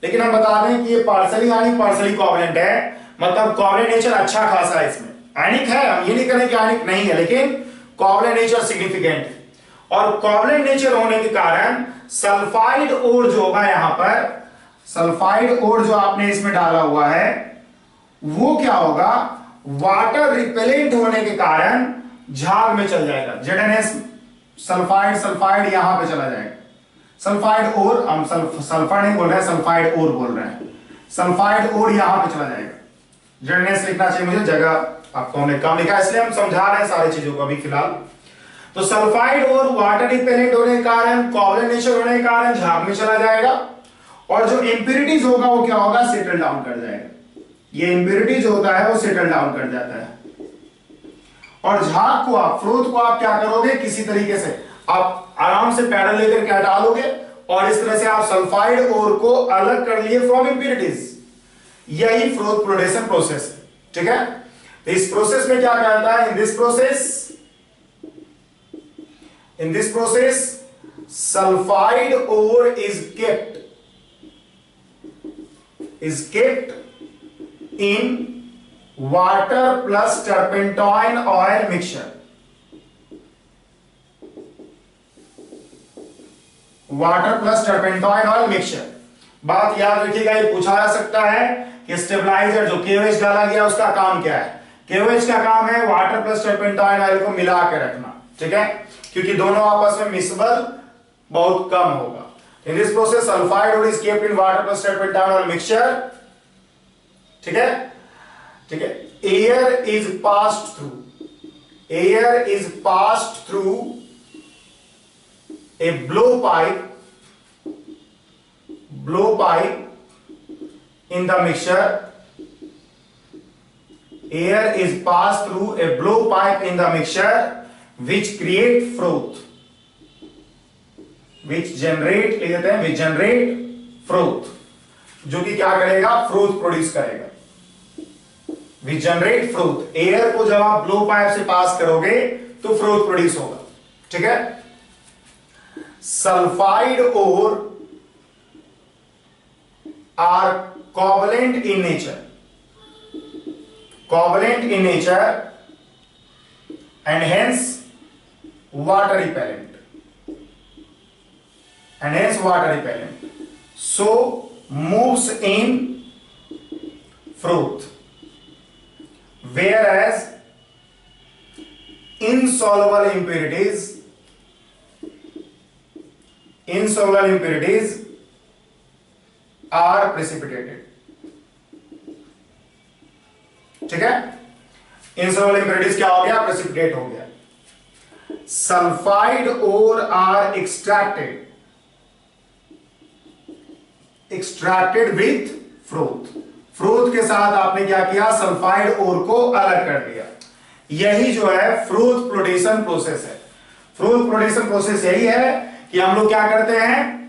लेकिन हम बता दें कि ये पार्सली आयनिक पार्सली कोवलेंट है, मतलब कोवलेंट नेचर अच्छा खासा है इसमें। आयनिक है, हम ये नहीं करें कि आयनिक नहीं है, लेकिन कोवलेंट नेचर सिग्निफिकेंट है। और कोवलेंट नेचर होने के कारण सल्फाइड ओर जो होगा, यहां पर सल्फाइड ओर जो आपने इसमें डाला हुआ है वो क्या होगा, वाटर रिपेलेंट होने के कारण झाग में चल जाएगा। ZnS सल्फाइड सल्फाइड यहां पे चला जाएगा, सल्फाइड ओर, हम सल्फर नहीं बोल रहे हैं, सल्फाइड ओर बोल रहे हैं, सल्फाइड ओर यहां पे चला जाएगा। ZnS लिखना चाहिए मुझे, जगह आपको हमने कम लिखा, इसलिए हम समझा रहे हैं सारी चीजों को अभी फिलहाल। तो सल्फाइड और वाटर रिपेलेंट होने के कारण, कोवलेंट नेचर होने के कारण झाग में चला जाएगा, और जो इंप्यूरिटीज होगा वो क्या होगा, सेटल डाउन कर जाएगा। ये इंप्यूरिटीज होता है वो सेटल डाउन कर जाता है। और झाग को आप, फ्रोथ को आप क्या करोगे, किसी तरीके से आप आराम से पैडल लेकर क्या डालोगे, और इस तरह से आप सल्फाइड ओर को अलग कर लिए फ्रॉम इंप्यूरिटीज। यही फ्रोथ प्रोडेशन प्रोसेस है, ठीक है। तो इस प्रोसेस में क्या कहता है, in this process sulfide ore is kept in water plus turpentine oil mixture, water plus turpentine oil mixture. बात याद रखिएगा, ये पूछा जा सकता है कि स्टेबलाइजर जो KOH डाला गया उसका काम क्या है। KOH का काम है वाटर प्लस टर्पेंटाइन ऑयल को मिला के रखना, ठीक है, क्योंकि दोनों आपस में मिसबल बहुत कम होगा। In this process sulphide ore is kept in water plus turpentine oil mixture, ठीक है, ठीक है। Air is passed through a blow pipe in the mixture. Air is passed through a blow pipe in the mixture which create froth, which generate froth, जो कि क्या करेगा, froth produce करेगा। which generate froth, air को जब आप blow pipe से पास करोगे तो फ्रोथ प्रोड्यूस होगा, ठीक है। Sulfide ore are covalent in nature, and hence water repellent, so moves in froth, whereas insoluble impurities are precipitated, ठीक है। insoluble impurities क्या हो गया, precipitate हो गया। Sulphide ore are extracted with froth के साथ आपने क्या किया, सल्फाइड ओर को अलग कर दिया। यही जो है फ्रोथ प्रोडेशन प्रोसेस है। फ्रोथ प्रोडेशन प्रोसेस यही है कि हम लोग क्या करते हैं,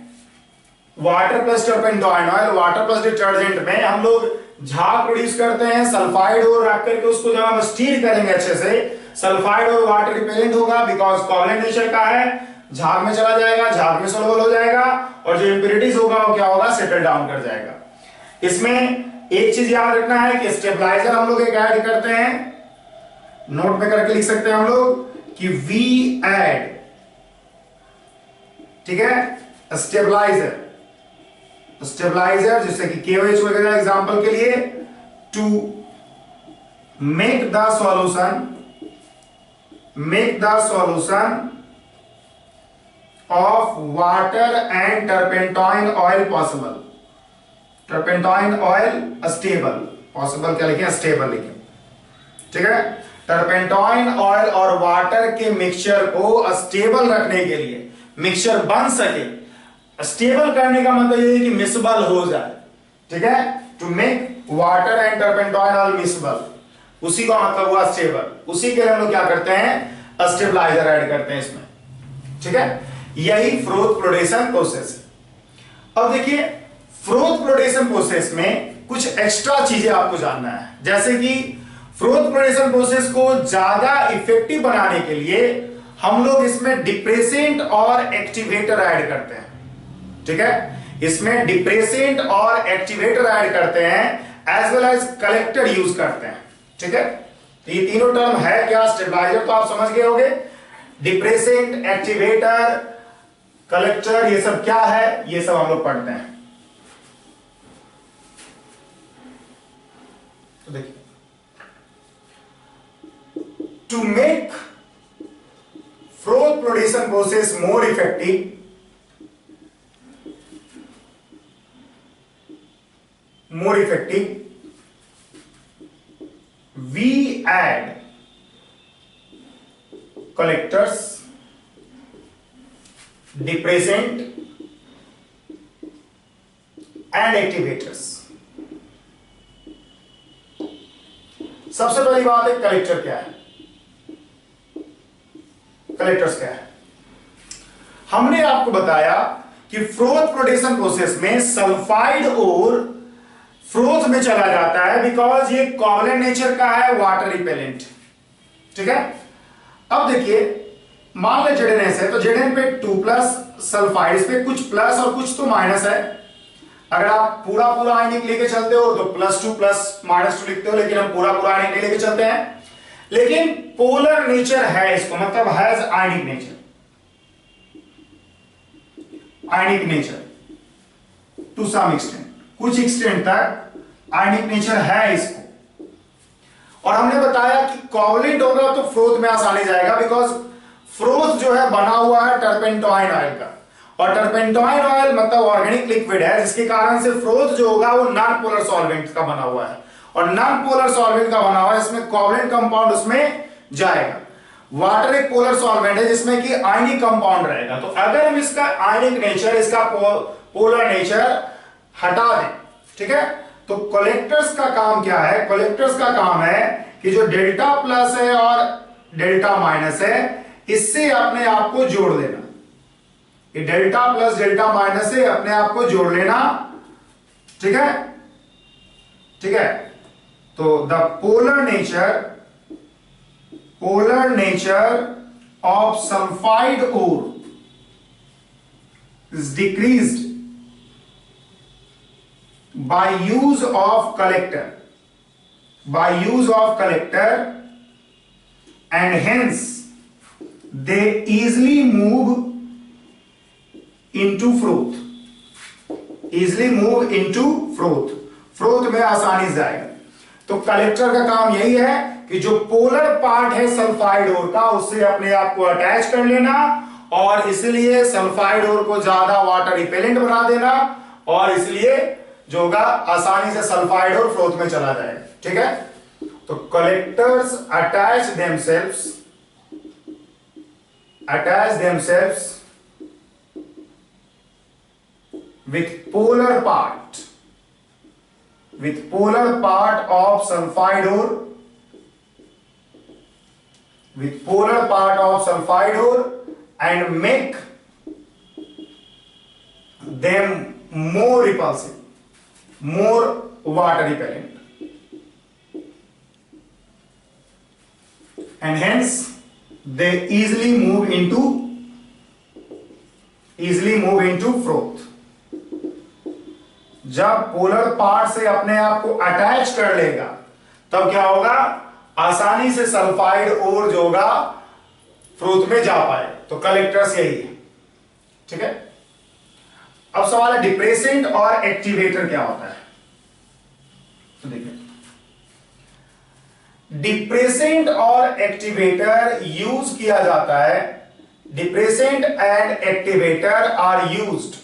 water plus turpentine oil, water plus detergent में हम लोग झाग प्रोड्यूस करते हैं, सल्फाइड और रख करके उसको जब हम स्टीर करेंगे अच्छे से, सल्फाइड और वाटर रिपेलेंट होगा, बिकॉज कोवलेंट नेचर का है, झाग में चला जाएगा, झाग में सोलुबल हो जाएगा, और जो इंप्यूरिटीज होगा वो क्या होगा, सेटल डाउन कर जाएगा। इसमें एक चीज याद रखना है कि स्टेबलाइजर हम लोग एक ऐड करते हैं, नोट में करके लिख सकते हैं हम लोग कि वी ऐड, ठीक है, स्टेबलाइजर जिससे कि KOH वगैरह एग्जांपल के लिए, to make the solution of water and turpentine oil possible. Turpentine oil stable, possible क्या लिखें, स्टेबल लिखें, ठीक है। टर्पेंटाइन ऑयल और वाटर के मिक्सचर को स्टेबल रखने के लिए, मिक्सचर बन सके, स्टेबल करने का मतलब ये है कि मिसबल हो जाए, ठीक है। To make water and turpentine oil miscible, उसी का मतलब हुआ स्टेबल। उसी के लिए हम लोग क्या करते हैं, स्टेबलाइजर ऐड करते हैं इसमें, ठीक है। यही फ्रोथ प्रोडेशन प्रोसेस है। अब देखिए फ्लोरोप्रोडेशन प्रोसेस में कुछ एक्स्ट्रा चीजें आपको जानना है, जैसे कि फ्लोरोप्रोडेशन प्रोसेस को ज्यादा इफेक्टिव बनाने के लिए हम लोग इसमें डिप्रेसेंट और एक्टिवेटर ऐड करते हैं। ठीक है, इसमें डिप्रेसेंट और एक्टिवेटर ऐड करते हैं, as well as collector use करते हैं। ठीक है, तो ये तीनों टर्म है क्या, स्टेबलाइजर तो आप समझ गए होंगे, डिप्रेसेंट, एक्टिवेटर, कलेक्टर, ये सब क्या है, ये सब हम लोग पढ़ते हैं। तो देखिए, to make flotation process more effective, we add collectors, depressant and activators। सबसे पहली बात है कलेक्टर क्या है, कलेक्टर्स क्या है। हमने आपको बताया कि फ्लोरोप्रोडेशन प्रोसेस में सल्फाइड और फ्लोथ में चला जाता है बिकॉज ये कोवलेंट नेचर का है, वाटर रिपेलेंट। ठीक है, अब देखिए मान ले जेडेन है, तो जेडेन पे 2+ सल्फाइड, इस पे कुछ प्लस और कुछ तो माइनस है। अगर आप पूरा पूरा आयनिक लेके चलते हो तो +2 +-2 लिखते हो, लेकिन हम पूरा पूरा आयनिक नहीं लेके चलते हैं। लेकिन पोलर नेचर है इसको, मतलब has ionic nature, ionic nature to some extent, कुछ एक्सटेंट तक आयनिक नेचर है इसको। और हमने बताया कि कोवलेंट होगा तो फ्लोथ में आसानी जाएगा, बिकॉज फ्लोथ जो है बना हुआ है टर्पेंटोइन ऑयल का, और टर्पेंटोइन ऑयल मतलब ऑर्गेनिक लिक्विड है, जिसके कारण से फ्लोथ जो होगा वो नॉन पोलर सॉल्वेंट का बना हुआ है, और नॉन पोलर सॉल्वेंट का बना हुआ है, इसमें कोवलेंट कंपाउंड उसमें जाएगा। वाटर एक पोलर सॉल्वेंट है जिसमें कि आयनिक कंपाउंड रहेगा, तो अगर हम इसका आयनिक नेचर, इसका पोलर नेचर हटा दें, ठीक है, तो कलेक्टर्स का काम क्या है, कलेक्टर्स का काम है कि जो डेल्टा प्लस है और डेल्टा माइनस है, इससे अपने आप को जोड़ लेना। ये डेल्टा प्लस डेल्टा माइनस से अपने आप को जोड़ लेना। ठीक है, ठीक है, तो the polar nature of sulphide ore is decreased by use of collector, and hence they easily move into froth, froth में आसानी से जाएगा। तो कलेक्टर का काम यही है कि जो पोलर पार्ट है सल्फाइड ओर का, उससे अपने आप को अटैच कर लेना, और इसलिए सल्फाइड ओर को ज्यादा वाटर रिपेलेंट बना देना, और इसलिए जो होगा आसानी से सल्फाइड और फ्लोथ में चला जाएगा। ठीक है, तो collectors attach themselves with polar part of sulfide ore, and make them more repulsive, more water repellent, and hence they easily move into froth। जब पोलर पार्ट से अपने आप को अटैच कर लेगा तब क्या होगा, आसानी से सल्फाइड ओर जो होगा फ्रोथ में जा पाए। तो कलेक्टर्स यही है। ठीक है, अब सवाल है डिप्रेसेंट और एक्टिवेटर क्या होता है। तो देखिए, डिप्रेसेंट और एक्टिवेटर यूज किया जाता है, depressant and activator are used,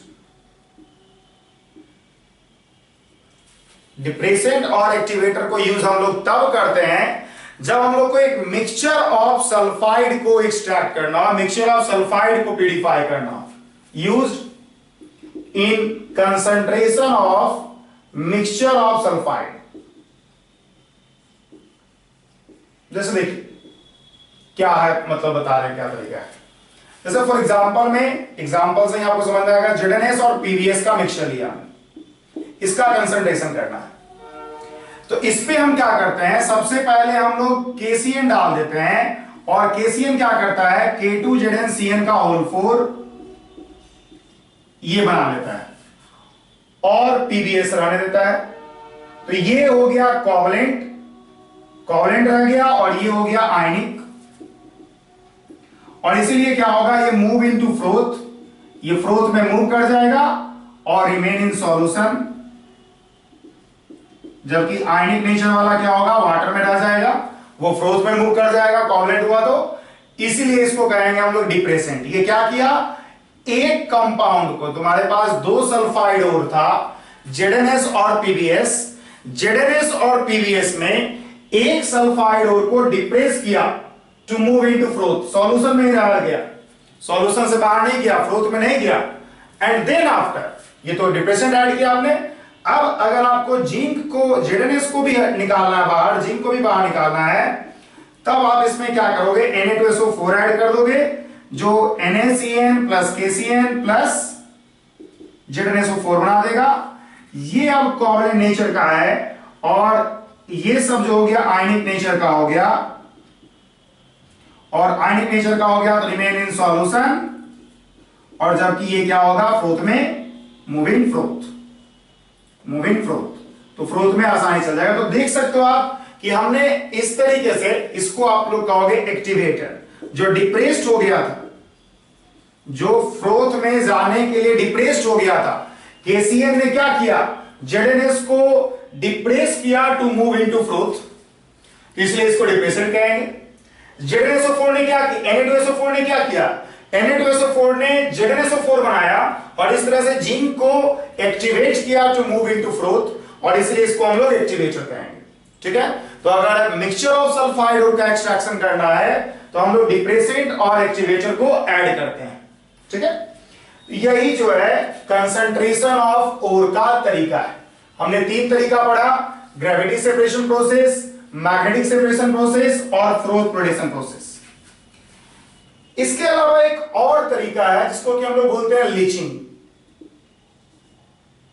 depressant और एक्टिवेटर को यूज हम लोग तब करते हैं जब हम लोग को एक मिक्सचर ऑफ सल्फाइड को एक्सट्रैक्ट करना, मिक्सचर ऑफ सल्फाइड को प्यूरिफाई करना, used in concentration of mixture of sulfide। जैसे देखिए क्या है, मतलब बता रहे हैं क्या तरीका है। जैसे फॉर एग्जांपल से आपको समझ में आएगा, जेडएनएस और पीवीएस का मिक्सचर लिया, इसका कंसंट्रेशन करना है। तो इस पे हम क्या करते हैं, सबसे पहले हम लोग केसीएन डाल देते हैं, और केसीएन क्या करता है, K2ZnCN का होल 4 ये बना लेता है और पीबीएस रहने देता है। तो ये हो गया कोवलेंट रह गया, और ये हो गया आयनिक, और इसीलिए क्या होगा, ये मूव इनटू फ्रोथ, ये फ्रोथ में मूव कर जाएगा और रिमेन इन सॉल्यूशन। जबकि आयनिक नेचर वाला क्या होगा, वाटर में रह जाएगा, वो फ्रोथ में मूव कर जाएगा, कोवलेंट हुआ तो, इसीलिए इसको कहेंगे हम लोग डिप्रेसेंट। ये क्या किया, एक कंपाउंड को, तुम्हारे पास 2 सल्फाइड और था, जेडएनएस और पीबीएस, जेडएनएस और पीबीएस में एक सल्फाइड और को डिप्रेस किया to move into froth, solution में ही रह गया, सॉल्यूशन से बाहर नहीं गया, फ्रोथ में नहीं गया, एंड देन आफ्टर, ये तो डिप्रेसेंट ऐड किया आपने। अब अगर आपको जिंक को, जेडएनएस को भी निकालना है बाहर, जिंक को भी बाहर निकालना है, तब आप इसमें क्या करोगे, Na2SO4 ऐड कर दोगे, जो NaCN plus KCN plus ZnSO4 बना देगा। ये अब कोवलेंट नेचर का है, और ये सब जो हो गया आयनिक नेचर का हो गया, और आयनिक नेचर का हो गया तो रिमेन इन सॉल्यूशन, और जबकि ये क्या होगा, फ्रोथ में मूविंग फ्रोथ, तो फ्रोथ में आसानी चल जाएगा। तो देख सकते हो आप कि हमने इस तरीके से, इसको आप लोग कहोगे एक्टिवेटर, जो डिप्रेस्ड हो गया था, जो फ्रोथ में जाने के लिए डिप्रेस्ड हो गया था, केसीएन ने क्या किया, जेडएनएस को डिप्रेस किया टू मूव इनटू फ्रोथ, इसलिए इसको डिप्रेशन कहेंगे। जेडएनएसओ4 ने क्या किया, Na2SO4 ने क्या किया, Na2SO4 ने ZnSO4 बनाया, और इस तरह से जिंक को एक्टिवेट किया टू मूव इनटू फ्रोथ, और इसलिए इसको हम लोग एक्टिवेटर कहेंगे। ठीक है, तो अगर मिक्सचर ऑफ सल्फाइड का एक्सट्रैक्शन करना है तो हम लोग डिप्रेसेंट और एक्टिवेटर को ऐड करते हैं। ठीक है, यही जो है कंसंट्रेशन ऑफ ओर का तरीका है। हमने 3 तरीका पढ़ा, gravity separation process, magnetic separation process और फ्रोथ प्रोडेशन प्रोसेस। इसके अलावा एक और तरीका है जिसको कि हम लोग बोलते हैं लीचिंग,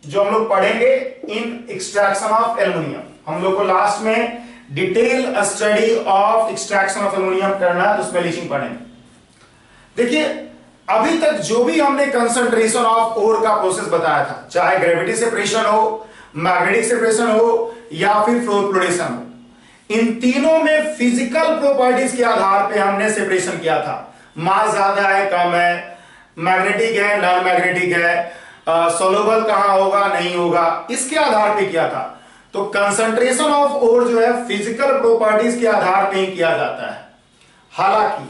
जो हम लोग पढ़ेंगे इन एक्सट्रैक्शन ऑफ एल्युमिनियम। हम लोग को लास्ट में detail study of extraction of aluminium करना है, तो उसमें लीचिंग पढ़ेंगे। देखिए, अभी तक जो भी हमने कंसंट्रेशन ऑफ ओर का प्रोसेस बताया था, चाहे ग्रेविटी सेपरेशन हो, मैग्नेटिक सेपरेशन हो या फिर फ्लोरोप्लोरेशन हो, इन तीनों में फिजिकल प्रॉपर्टीज के आधार पे हमने सेपरेशन किया था। मास ज्यादा है, कम है, मैग्नेटिक है, नॉन मैग्नेटिक है, सोलुबल कहां होगा, नहीं होगा, इसके आधार पे किया था। तो कंसंट्रेशन ऑफ ओर जो है फिजिकल प्रॉपर्टीज के आधार पे ही किया जाता है। हालांकि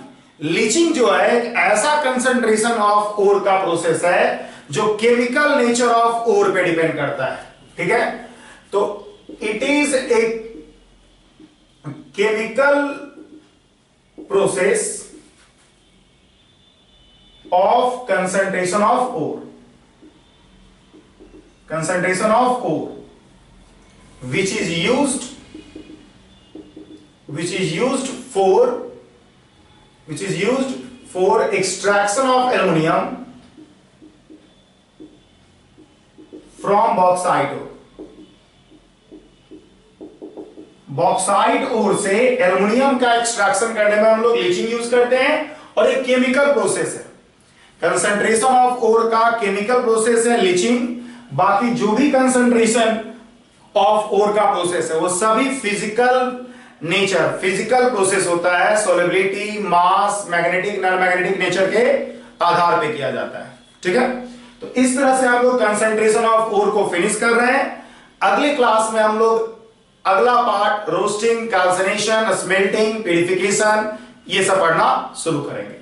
लीचिंग जो है एक ऐसा कंसंट्रेशन ऑफ ओर का प्रोसेस है जो केमिकल नेचर ऑफ ओर पे डिपेंड करता है। ठीक है, तो it is a chemical process of concentration of ore, which is used for extraction of aluminum from bauxite ore। Bauxite ore से एल्युमिनियम का एक्सट्रैक्शन करने में हम लोग लीचिंग यूज करते हैं, और एक केमिकल प्रोसेस है। कंसंट्रेशन ऑफ ओर का केमिकल प्रोसेस है लीचिंग। बाकी जो भी कंसंट्रेशन ऑफ ओर का प्रोसेस है वो सभी फिजिकल प्रोसेस होता है। सोलिबिलिटी, मास, मैग्नेटिक, नॉन मैग्नेटिक नेचर के आधार पे किया जाता है। ठीक है, तो इस तरह से हम लोग कंसंट्रेशन ऑफ ओर को फिनिश कर रहे हैं। अगले क्लास में हम लोग अगला part roasting, calcination, smelting, purification, ये सब पढ़ना शुरू करेंगे।